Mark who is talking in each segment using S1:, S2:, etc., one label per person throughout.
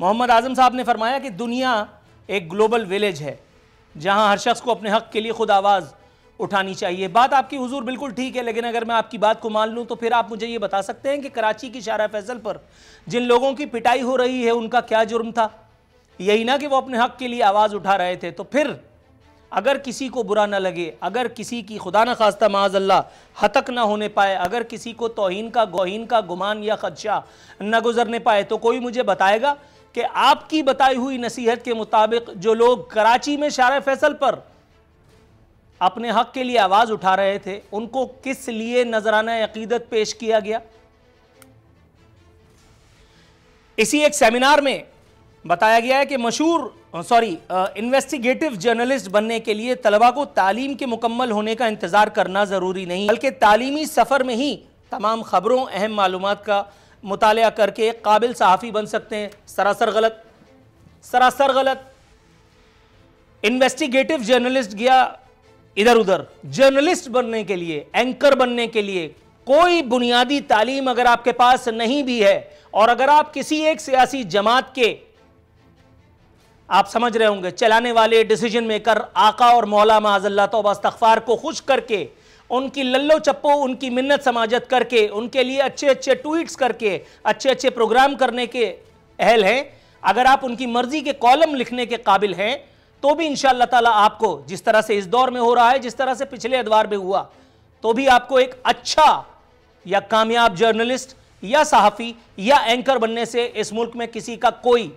S1: मोहम्मद आजम साहब ने फरमाया कि दुनिया एक ग्लोबल विलेज है जहां हर शख्स को अपने हक के लिए खुद आवाज़ उठानी चाहिए। बात आपकी हुजूर बिल्कुल ठीक है, लेकिन अगर मैं आपकी बात को मान लूं तो फिर आप मुझे ये बता सकते हैं कि कराची की शारा फैसल पर जिन लोगों की पिटाई हो रही है उनका क्या जुर्म था? यही ना कि वो अपने हक के लिए आवाज़ उठा रहे थे। तो फिर अगर किसी को बुरा ना लगे, अगर किसी की खुदा न खास्ता माज़अल्लाह हतक ना होने पाए, अगर किसी को तौहीन का गुमान या खदशा न गुजरने पाए, तो कोई मुझे बताएगा कि आपकी बताई हुई नसीहत के मुताबिक जो लोग कराची में शारा फैसल पर अपने हक के लिए आवाज़ उठा रहे थे उनको किस लिए नजराना अकीदत पेश किया गया? इसी एक सेमिनार में बताया गया है कि इन्वेस्टिगेटिव जर्नलिस्ट बनने के लिए तलबा को तालीम के मुकम्मल होने का इंतज़ार करना ज़रूरी नहीं, बल्कि तालीमी सफ़र में ही तमाम ख़बरों अहम मालूमात का मुतालिया करके एक काबिल सहाफ़ी बन सकते हैं। सरासर गलत, सरासर गलत। इन्वेस्टिगेटिव जर्नलिस्ट गया इधर उधर। जर्नलिस्ट बनने के लिए, एंकर बनने के लिए कोई बुनियादी तालीम अगर आपके पास नहीं भी है, और अगर आप किसी एक सियासी जमात के, आप समझ रहे होंगे, चलाने वाले, डिसीजन मेकर, आका और मौला माज़अल्लाह तौबा इस्तग़फ़ार को खुश करके, उनकी लल्लो चप्पो, उनकी मिन्नत समाजत करके, उनके लिए अच्छे अच्छे ट्वीट्स करके, अच्छे अच्छे प्रोग्राम करने के अहल हैं, अगर आप उनकी मर्जी के कॉलम लिखने के काबिल हैं, तो भी इंशाअल्लाह ताला आपको, जिस तरह से इस दौर में हो रहा है, जिस तरह से पिछले अदवार में हुआ, तो भी आपको एक अच्छा या कामयाब जर्नलिस्ट या सहाफ़ी या एंकर बनने से इस मुल्क में किसी का कोई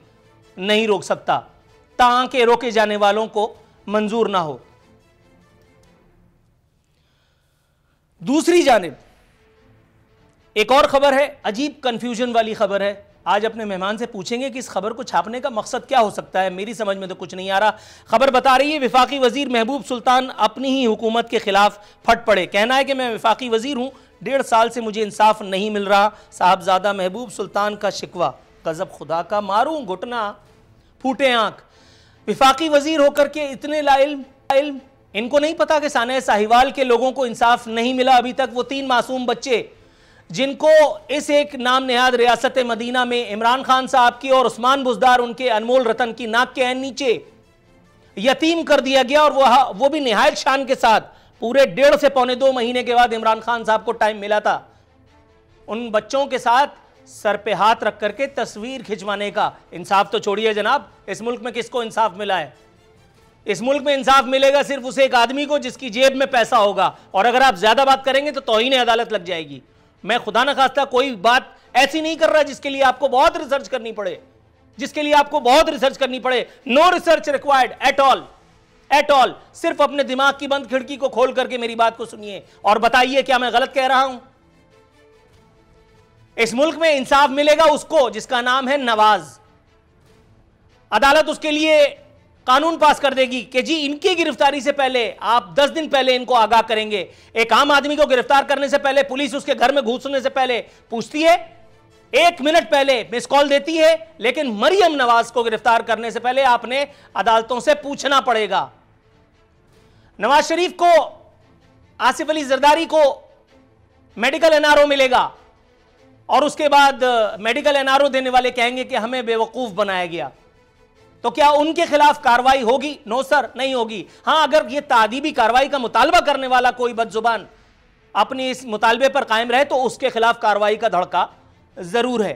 S1: नहीं रोक सकता, ताकि रोके जाने वालों को मंजूर ना हो। दूसरी जानिब एक और खबर है, अजीब कंफ्यूजन वाली खबर है। आज अपने मेहमान से पूछेंगे कि इस खबर को छापने का मकसद क्या हो सकता है। मेरी समझ में तो कुछ नहीं आ रहा। खबर बता रही है वफाकी वजीर महबूब सुल्तान अपनी ही हुकूमत के खिलाफ फट पड़े। कहना है कि मैं वफाकी वजीर हूं, 1.5 साल से मुझे इंसाफ नहीं मिल रहा। साहबजादा महबूब सुल्तान का शिकवा, गजब खुदा का, मारूं घुटना फूटे आंख। वफाकी वजीर होकर के इतने लाइल्म, इनको नहीं पता कि साने साहिवाल के लोगों को इंसाफ नहीं मिला अभी तक। वो 3 मासूम बच्चे जिनको इस एक नाम नेहाद रियासत मदीना में इमरान खान साहब की और उस्मान बुज़दार उनके अनमोल रतन की नाक के नीचे यतीम कर दिया गया, और वो भी निहायत शान के साथ। पूरे 1.5 से पौने 2 महीने के बाद इमरान खान साहब को टाइम मिला था उन बच्चों के साथ सर पे हाथ रख करके तस्वीर खिंचवाने का। इंसाफ तो छोड़िए जनाब, इस मुल्क में किसको इंसाफ मिला है? इस मुल्क में इंसाफ मिलेगा सिर्फ उस एक आदमी को जिसकी जेब में पैसा होगा, और अगर आप ज्यादा बात करेंगे तो तौहीन अदालत लग जाएगी। मैं खुदा न खास्ता कोई बात ऐसी नहीं कर रहा जिसके लिए आपको बहुत रिसर्च करनी पड़े, जिसके लिए आपको बहुत रिसर्च करनी पड़े। No research required at all, at all. सिर्फ अपने दिमाग की बंद खिड़की को खोल करके मेरी बात को सुनिए और बताइए क्या मैं गलत कह रहा हूं। इस मुल्क में इंसाफ मिलेगा उसको जिसका नाम है नवाज। अदालत उसके लिए कानून पास कर देगी कि जी इनकी गिरफ्तारी से पहले आप 10 दिन पहले इनको आगाह करेंगे। एक आम आदमी को गिरफ्तार करने से पहले पुलिस उसके घर में घुसने से पहले पूछती है, 1 मिनट पहले मिस कॉल देती है, लेकिन मरियम नवाज को गिरफ्तार करने से पहले आपने अदालतों से पूछना पड़ेगा। नवाज शरीफ को, आसिफ अली जरदारी को मेडिकल एनआरओ मिलेगा, और उसके बाद मेडिकल एनआरओ देने वाले कहेंगे कि हमें बेवकूफ बनाया गया। तो क्या उनके खिलाफ कार्रवाई होगी? नो सर, नहीं होगी। हां, अगर यह तादीबी कार्रवाई का मुतालबा करने वाला कोई बदजुबान अपनी इस मुतालबे पर कायम रहे तो उसके खिलाफ कार्रवाई का धड़का जरूर है।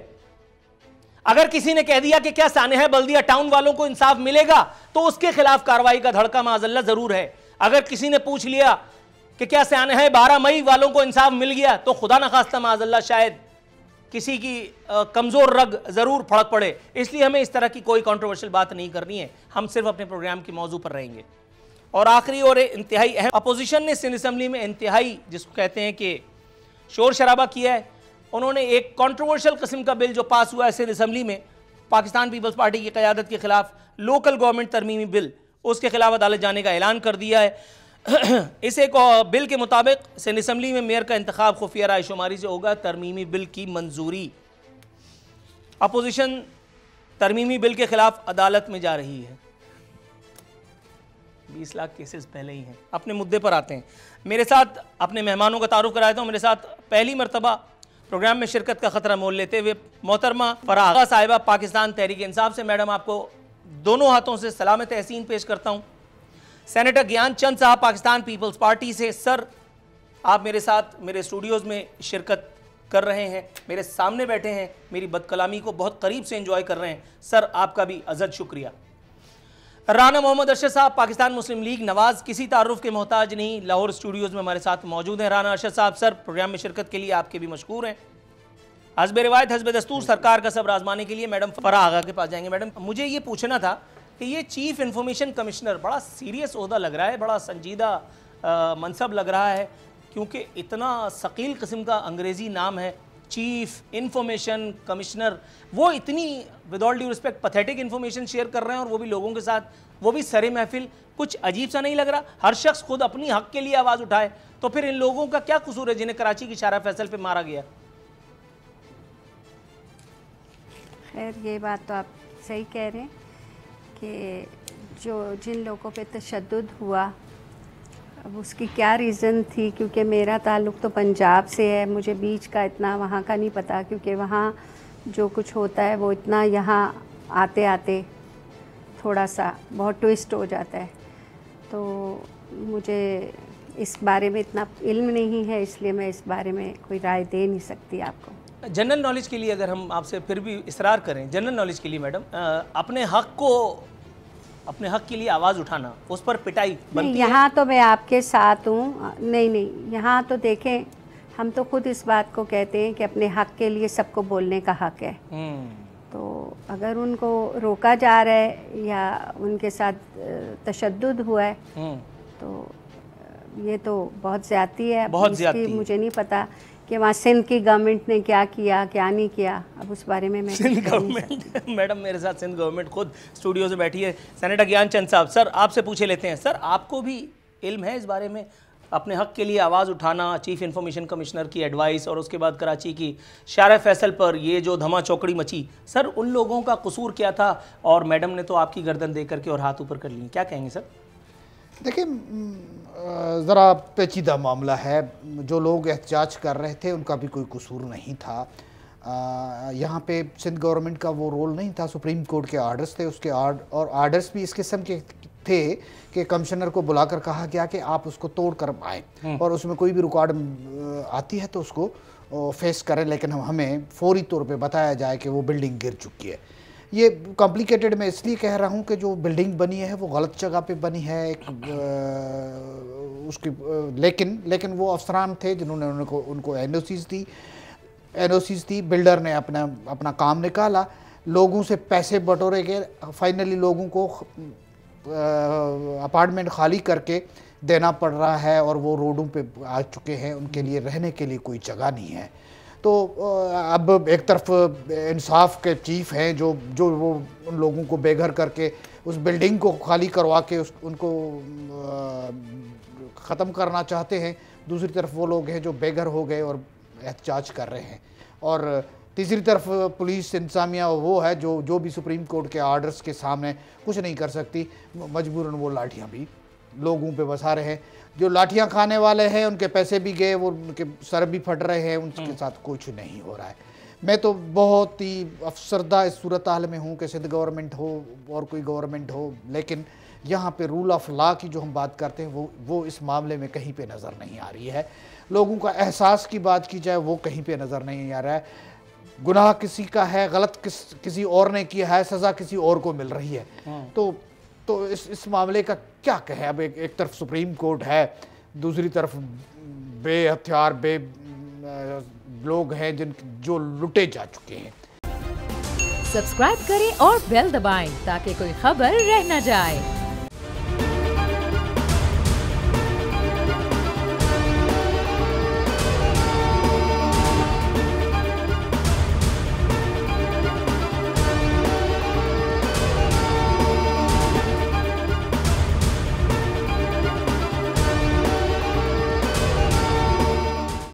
S1: अगर किसी ने कह दिया कि क्या सानेहा बल्दिया टाउन वालों को इंसाफ मिलेगा, तो उसके खिलाफ कार्रवाई का धड़का माज़अल्लाह जरूर है। अगर किसी ने पूछ लिया कि क्या सानेहा 12 मई वालों को इंसाफ मिल गया, तो खुदा न खास्ता माज़अल्लाह शायद किसी की कमज़ोर रग ज़रूर फड़क पड़े। इसलिए हमें इस तरह की कोई कंट्रोवर्शियल बात नहीं करनी है, हम सिर्फ अपने प्रोग्राम के मौजू पर रहेंगे। और आखिरी और इंतहाई अहम, अपोजिशन ने सिंध असम्बली में इंतहाई, जिसको कहते हैं कि शोर शराबा किया है। उन्होंने एक कंट्रोवर्शियल किस्म का बिल जो पास हुआ है सिंध असम्बली में, पाकिस्तान पीपल्स पार्टी की क़यादत के खिलाफ, लोकल गवर्नमेंट तरमीमी बिल, उसके खिलाफ अदालत जाने का ऐलान कर दिया है। इस एक बिल के मुताबिक सिंध असम्बली में मेयर का इंतखाब खुफिया रायशुमारी से होगा। तरमीमी बिल की मंजूरी, अपोजिशन तरमीमी बिल के खिलाफ अदालत में जा रही है। 20 लाख केसेस पहले ही हैं। अपने मुद्दे पर आते हैं। मेरे साथ अपने मेहमानों का तारुफ कराया था। मेरे साथ पहली मरतबा प्रोग्राम में शिरकत का खतरा मोल लेते हुए मोहतरमा फराह साहिबा पाकिस्तान तहरीक इंसाफ से, मैडम आपको दोनों हाथों से सलाम तहसीन पेश करता हूं। सेनेटर ज्ञान चंद साहब पाकिस्तान पीपल्स पार्टी से, सर आप मेरे साथ मेरे स्टूडियोज़ में शिरकत कर रहे हैं, मेरे सामने बैठे हैं, मेरी बदकलामी को बहुत करीब से एंजॉय कर रहे हैं, सर आपका भी अज़द शुक्रिया। राना मोहम्मद अरशद साहब पाकिस्तान मुस्लिम लीग नवाज किसी तारुफ के मोहताज नहीं, लाहौर स्टूडियोज़ में हमारे साथ मौजूद हैं। राना अरशद साहब, सर प्रोग्राम में शिरकत के लिए आपके भी मशकूर हैं। हस्ब रिवायत हस्ब दस्तूर सरकार का सब आजमाने के लिए मैडम फराह आगा के पास जाएंगे। मैडम मुझे ये पूछना था कि ये चीफ इंफॉर्मेशन कमिश्नर बड़ा सीरियस ओहदा लग रहा है, बड़ा संजीदा मनसब लग रहा है, क्योंकि इतना सकील किस्म का अंग्रेज़ी नाम है चीफ इंफॉर्मेशन कमिश्नर। वो इतनी with all due respect pathetic information share कर रहे हैं और वो भी लोगों के साथ, वो भी सरे महफिल। कुछ अजीब सा नहीं लग रहा? हर शख्स खुद अपनी हक के लिए आवाज़ उठाए, तो फिर इन लोगों का क्या कसूर है जिन्हें कराची की शारा फैसल पे मारा गया?
S2: खैर ये बात तो आप सही कह रहे हैं कि जिन लोगों पे तशद्दुद हुआ, अब उसकी क्या रीज़न थी, क्योंकि मेरा ताल्लुक़ तो पंजाब से है, मुझे बीच का इतना वहाँ का नहीं पता, क्योंकि वहाँ जो कुछ होता है वो इतना यहाँ आते आते थोड़ा सा बहुत ट्विस्ट हो जाता है, तो मुझे इस बारे में इतना इल्म नहीं है, इसलिए मैं इस बारे में कोई राय दे नहीं सकती आपको।
S1: जनरल नॉलेज के लिए अगर हम आपसे फिर भी इसरार करें, जनरल नॉलेज के लिए मैडम, अपने हक के लिए आवाज़ उठाना, उस पर पिटाई बनती है? यहाँ
S2: तो मैं आपके साथ हूँ। नहीं, यहाँ तो देखें, हम तो खुद इस बात को कहते हैं कि अपने हक के लिए सबको बोलने का हक है। तो अगर उनको रोका जा रहा है या उनके साथ तशद्दुद हुआ है, तो ये तो बहुत ज़्यादती है।
S1: बहुत ज़्यादती।
S2: मुझे नहीं पता कि वहाँ सिंध की गवर्नमेंट ने क्या किया क्या नहीं किया, अब उस बारे में मैं
S1: सिंध गवर्नमेंट मैडम मेरे साथ सिंध गवर्नमेंट खुद स्टूडियो से बैठी है। सेनेटर ज्ञान चंद साहब, सर आपसे पूछे लेते हैं, सर आपको भी इल्म है इस बारे में, अपने हक के लिए आवाज़ उठाना, चीफ इंफॉर्मेशन कमिश्नर की एडवाइस और उसके बाद कराची की शारा फैसल पर ये जो धमा चौकड़ी मची, सर उन लोगों का कसूर क्या था? और मैडम ने तो आपकी गर्दन दे करके और हाथ ऊपर कर लिए, क्या कहेंगे सर?
S3: देखिए, ज़रा पेचीदा मामला है। जो लोग एहतजाज कर रहे थे उनका भी कोई कसूर नहीं था। यहाँ पे सिंध गवर्नमेंट का वो रोल नहीं था, सुप्रीम कोर्ट के आर्डर्स थे, उसके और आर्डर्स भी इस किस्म के थे कि कमिश्नर को बुलाकर कहा गया कि आप उसको तोड़ कर आएँ और उसमें कोई भी रुकावट आती है तो उसको फेस करें, लेकिन हमें फौरी तौर पे बताया जाए कि वो बिल्डिंग गिर चुकी है। ये कॉम्प्लिकेटेड मैं इसलिए कह रहा हूँ कि जो बिल्डिंग बनी है वो गलत जगह पे बनी है, उसकी लेकिन वो अफसरान थे जिन्होंने उनको एनओसीज दी। बिल्डर ने अपना काम निकाला, लोगों से पैसे बटोरे गए, फाइनली लोगों को अपार्टमेंट खाली करके देना पड़ रहा है और वो रोडों पे आ चुके हैं, उनके लिए रहने के लिए कोई जगह नहीं है। तो अब एक तरफ इंसाफ के चीफ हैं जो वो उन लोगों को बेघर करके उस बिल्डिंग को खाली करवा के उनको ख़त्म करना चाहते हैं, दूसरी तरफ वो लोग हैं जो बेघर हो गए और एहतजाज कर रहे हैं, और तीसरी तरफ पुलिस इंतज़ामिया वो है जो भी सुप्रीम कोर्ट के आर्डर्स के सामने कुछ नहीं कर सकती, मजबूरन वो लाठियाँ भी लोगों पे बसा रहे हैं। जो लाठियां खाने वाले हैं उनके पैसे भी गए, वो उनके सर भी फट रहे हैं, उनके साथ कुछ नहीं हो रहा है। मैं तो बहुत ही अफसरदा इस सूरत हाल में हूँ कि सिंध गवर्नमेंट हो और कोई गवर्नमेंट हो, लेकिन यहाँ पे रूल ऑफ लॉ की जो हम बात करते हैं वो इस मामले में कहीं पे नज़र नहीं आ रही है। लोगों का एहसास की बात की जाए वो कहीं पे नज़र नहीं आ रहा है। गुनाह किसी का है, गलत किसी और ने किया है, सज़ा किसी और को मिल रही है। तो इस मामले का क्या कहें? अब एक तरफ सुप्रीम कोर्ट है, दूसरी तरफ बेहथियार लोग हैं जो लुटे जा चुके हैं।
S4: सब्सक्राइब करें और बेल दबाएं ताकि कोई खबर रह न जाए।